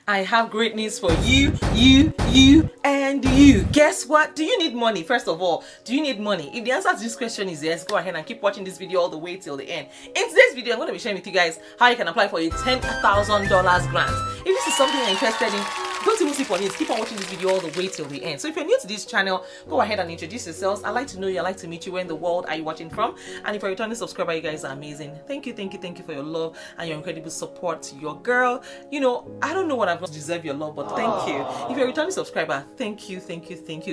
I have great news for you, and you. Guess what? Do you need money? First of all, do you need money? If the answer to this question is yes, go ahead and keep watching this video all the way till the end. In today's video, I'm going to be sharing with you guys how you can apply for a $10,000 grant. If this is something you're interested in, don't even sleep on it. Keep on watching this video all the way till the end. So if you're new to this channel, go ahead and introduce yourselves. I'd like to know you. I'd like to meet you. Where in the world are you watching from? And if you're a returning subscriber, you guys are amazing. Thank you for your love and your incredible support to your girl. You know, I don't know what I've done to deserve your love, but thank you. If you're a returning subscriber, thank you.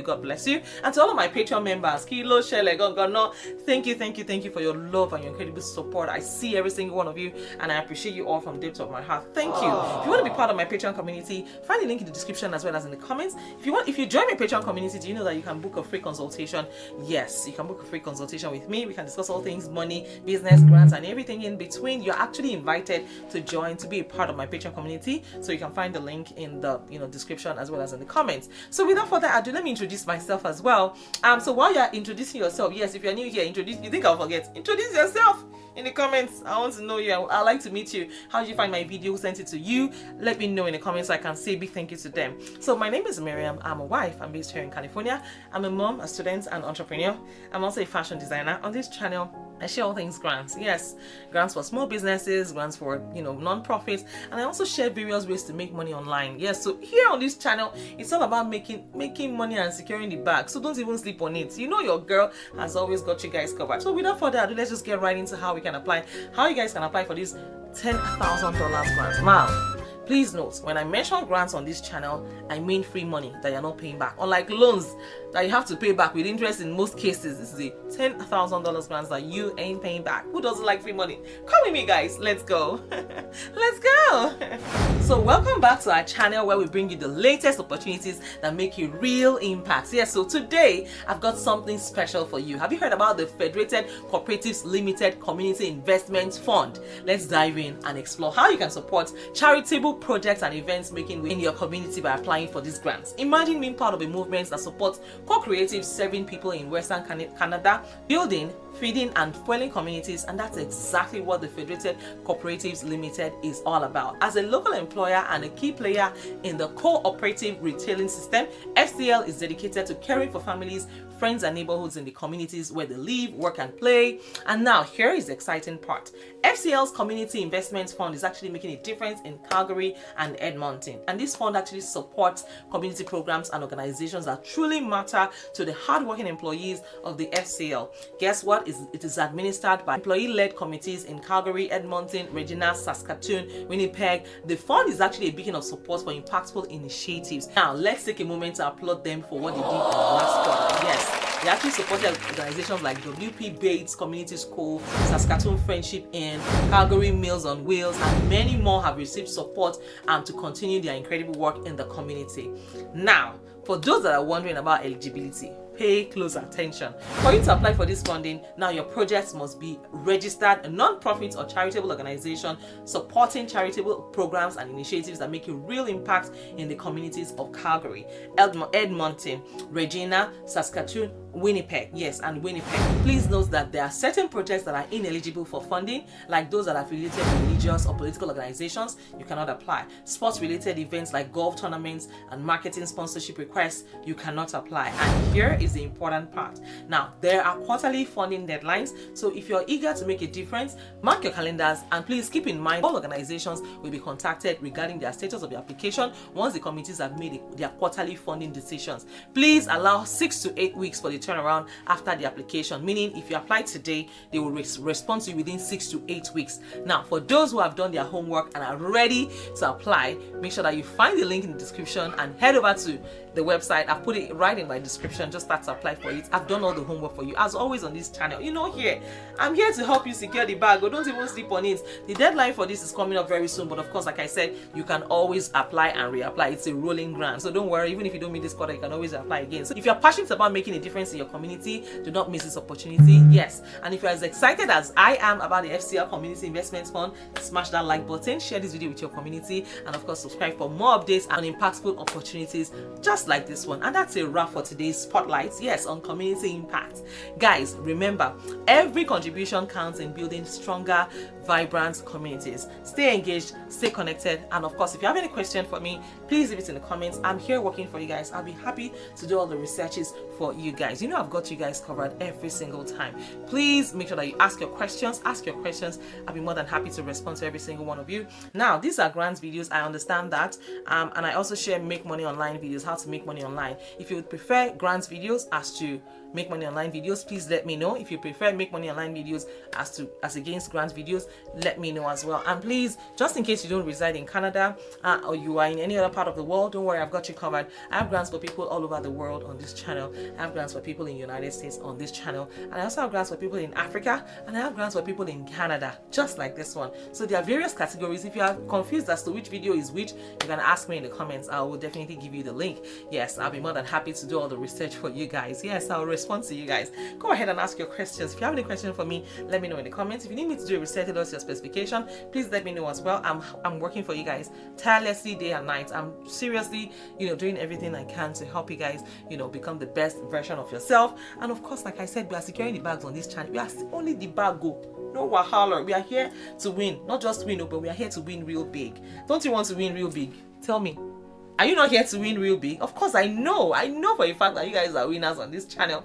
God bless you. And to all of my Patreon members, Kilo, Shele, no, thank you for your love and your incredible support. I see every single one of you, and I appreciate you all from the depths of my heart. Thank you. If you want to be part of my Patreon community, find the link in the description as well as in the comments. If you join my Patreon community, do you know that you can book a free consultation? Yes, you can book a free consultation with me. We can discuss all things money, business, grants, and everything in between. You're actually invited to join, to be a part of my Patreon community. So you can find the link in the description as well as in the comments. So without further ado, let me introduce myself as well. So while you're introducing yourself, yes, if you're new here, you think I'll forget, introduce yourself in the comments. I want to know you. I'd like to meet you. How did you find my video? Who sent it to you? Let me know in the comments so I can say a big thank you to them. So my name is Mariam. I'm a wife. I'm based here in California. I'm a mom, a student, and entrepreneur. I'm also a fashion designer. On this channel, I share all things grants. Yes, grants for small businesses, grants for non-profits, and I also share various ways to make money online. Yes, so here on this channel, it's all about making money and securing the bag. So don't even sleep on it. You know your girl has always got you guys covered. So without further ado, let's just get right into how we can apply. How you guys can apply for this $10,000 grant. Now, please note, when I mention grants on this channel, I mean free money that you're not paying back. Unlike loans that you have to pay back with interest in most cases, this is a $10,000 grants that you ain't paying back. Who doesn't like free money? Come with me, guys. Let's go. Let's go. So welcome back to our channel where we bring you the latest opportunities that make a real impact. Yes, so today I've got something special for you. Have you heard about the Federated Co-ops Limited Community Investment Fund? Let's dive in and explore how you can support charitable projects and events making way in your community by applying for these grants. Imagine being part of a movement that supports co-creatives serving people in Western Canada, building, feeding, and fueling communities, and that's exactly what the Federated Co-ops Limited is all about. As a local employer and a key player in the cooperative retailing system, FCL is dedicated to caring for families, friends, and neighborhoods in the communities where they live, work, and play. And now here is the exciting part. FCL's Community Investment Fund is actually making a difference in Calgary and Edmonton, and this fund actually supports community programs and organizations that truly matter to the hardworking employees of the FCL. Guess what? It is administered by employee-led committees in Calgary, Edmonton, Regina, Saskatoon, Winnipeg. The fund is actually a beacon of support for impactful initiatives. Now let's take a moment to applaud them for what they did in the last quarter. Yes, they actually supported organizations like WP Bates Community School, Saskatoon Friendship Inn, Calgary Meals on Wheels, and many more have received support to continue their incredible work in the community. Now, for those that are wondering about eligibility, pay close attention. For you to apply for this funding, now your project must be registered a non-profit or charitable organization supporting charitable programs and initiatives that make a real impact in the communities of Calgary, Edmonton, Regina, Saskatoon, Winnipeg. Yes, and Winnipeg. Please note that there are certain projects that are ineligible for funding, like those that are affiliated with religious or political organizations. You cannot apply. Sports-related events like golf tournaments and marketing sponsorship requests, you cannot apply. And here is the important part. Now, there are quarterly funding deadlines, so if you're eager to make a difference, mark your calendars, and please keep in mind all organizations will be contacted regarding their status of the application once the committees have made their quarterly funding decisions. Please allow 6 to 8 weeks for the turnaround after the application, meaning if you apply today, they will respond to you within 6 to 8 weeks. Now, for those who have done their homework and are ready to apply, make sure that you find the link in the description and head over to the website. I've put it right in my description. Just start to apply for it. I've done all the homework for you, as always on this channel. I'm here to help you secure the bag. Don't even sleep on it. The deadline for this is coming up very soon, but of course, like I said, you can always apply and reapply. It's a rolling grant, so don't worry. Even if you don't meet this quarter, you can always apply again. So if you're passionate about making a difference in your community, do not miss this opportunity. Yes, and if you're as excited as I am about the FCL Community Investment Fund, smash that like button, share this video with your community, and of course subscribe for more updates and impactful opportunities just like this one. And that's a wrap for today's spotlight, yes, on community impact. Guys, remember, every contribution counts in building stronger, vibrant communities. Stay engaged, stay connected, and of course, if you have any question for me, please leave it in the comments. I'm here working for you guys. I'll be happy to do all the researches for you guys. You know, I've got you guys covered every single time. Please make sure that you ask your questions. I'll be more than happy to respond to every single one of you. Now, these are grants videos. I understand that, and I also share make money online videos, how to make money online. If you would prefer grants videos as to make money online videos, please let me know. If you prefer make money online videos as against grants videos, let me know as well. And please, just in case you don't reside in Canada or you are in any other part of the world, don't worry, I've got you covered. I have grants for people all over the world on this channel. I have grants for people in the United States on this channel, and I also have grants for people in Africa, and I have grants for people in Canada, just like this one. So there are various categories. If you are confused as to which video is which, you can ask me in the comments. I will definitely give you the link. Yes, I'll be more than happy to do all the research for you guys. Yes, I'll respond to you guys. Go ahead and ask your questions. If you have any question for me, let me know in the comments. If you need me to do a research or your specification, please let me know as well. I'm working for you guys tirelessly day and night. I'm seriously, doing everything I can to help you guys, become the best version of yourself. And of course, like I said, we are securing the bags on this channel. We are only the bag go. No wahala. We are here to win, not just win, but we are here to win real big. Don't you want to win real big? Tell me. Are you not here to win real big? Of course, I know for a fact that you guys are winners on this channel.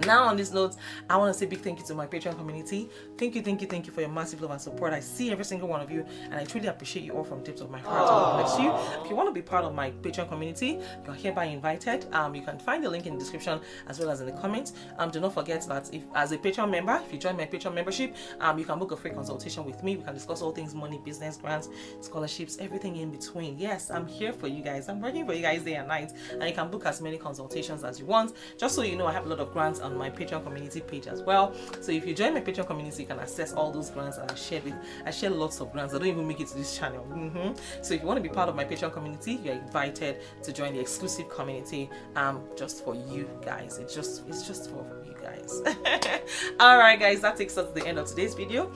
Now, on this note, I want to say big thank you to my Patreon community. Thank you for your massive love and support. I see every single one of you, and I truly appreciate you all from the depths of my heart. God bless you. If you want to be part of my Patreon community, you're hereby invited. You can find the link in the description as well as in the comments. Do not forget that if as a Patreon member, if you join my Patreon membership, you can book a free consultation with me. We can discuss all things money, business, grants, scholarships, everything in between. Yes, I'm here for you guys. I'm working for you guys day and night, and you can book as many consultations as you want. Just so you know, I have a lot of grants on my Patreon community page as well. So if you join my Patreon community, you can access all those grants that I share lots of grants that don't even make it to this channel. So if you want to be part of my Patreon community, you're invited to join the exclusive community just for you guys. It's just for you guys. All right, guys, that takes us to the end of today's video.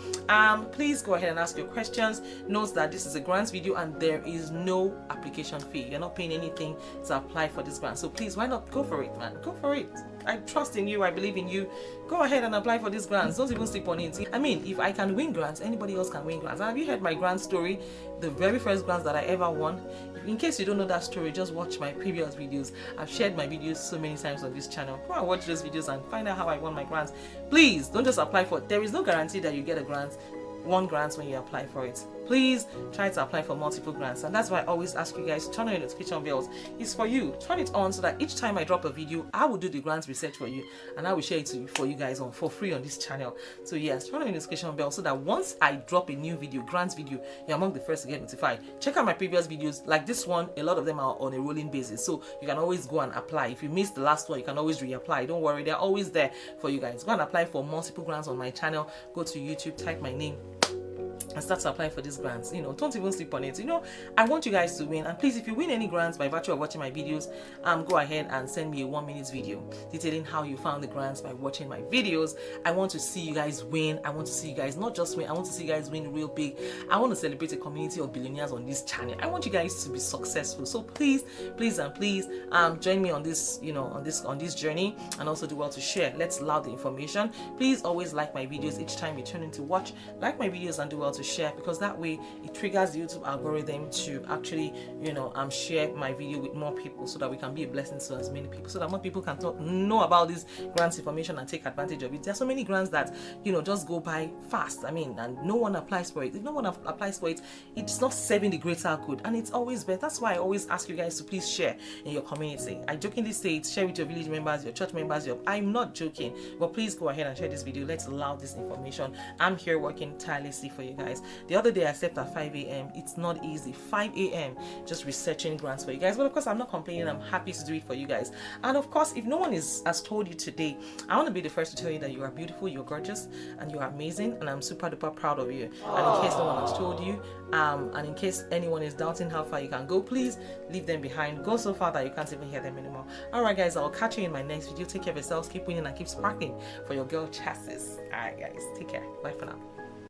Please go ahead and ask your questions. Note that this is a grants video and there is no application fee. You're not paying anything to apply for this grant, so please, why not go for it, man? Go for it. I trust in you. I believe in you. Go ahead and apply for these grants. Don't even sleep on it. I mean, if I can win grants, anybody else can win grants. And have you heard my grant story? The very first grants that I ever won. In case you don't know that story, just watch my previous videos. I've shared my videos so many times on this channel. Go and watch those videos and find out how I won my grants. Please don't just apply for it. There is no guarantee that you get a grant. One grant when you apply for it. Please try to apply for multiple grants, and that's why I always ask you guys, turn on your notification bells. It's for you. Turn it on so that each time I drop a video, I will do the grants research for you, and I will share it for you guys for free on this channel. So yes, turn on your notification bell so that once I drop a new video, grants video, you're among the first to get notified. Check out my previous videos, like this one. A lot of them are on a rolling basis, so you can always go and apply. If you missed the last one, you can always reapply. Don't worry, they're always there for you guys. Go and apply for multiple grants on my channel. Go to YouTube, type my name, and start to apply for these grants. Don't even sleep on it. I want you guys to win, and please, if you win any grants by virtue of watching my videos, go ahead and send me a 1-minute video detailing how you found the grants by watching my videos. I want to see you guys win. I want to see you guys not just win, I want to see you guys win real big. I want to celebrate a community of billionaires on this channel. I want you guys to be successful. So please join me on this, on this journey, and also do well to share. Let's love the information. Please always like my videos each time you turn in to watch. Like my videos and do well to share, because that way it triggers the YouTube algorithm to actually share my video with more people, so that we can be a blessing to as many people, so that more people can know about this grants information and take advantage of it. There are so many grants that just go by fast, and no one applies for it. If no one applies for it, it's not serving the greater good, and it's always better. That's why I always ask you guys to please share in your community. I jokingly say it, share with your village members, your church members. I'm not joking, but please go ahead and share this video. Let's allow this information. I'm here working tirelessly for you guys. The other day I slept at 5 a.m. It's not easy. 5 a.m. just researching grants for you guys. But of course, I'm not complaining. I'm happy to do it for you guys. And of course, if no one has told you today, I want to be the first to tell you that you are beautiful, you're gorgeous, and you are amazing, and I'm super duper proud of you. And in case no one has told you, and in case anyone is doubting how far you can go, please leave them behind. Go so far that you can't even hear them anymore. Alright guys, I'll catch you in my next video. Take care of yourselves, keep winning, and keep sparkling for your girl chassis. Alright guys, take care. Bye for now.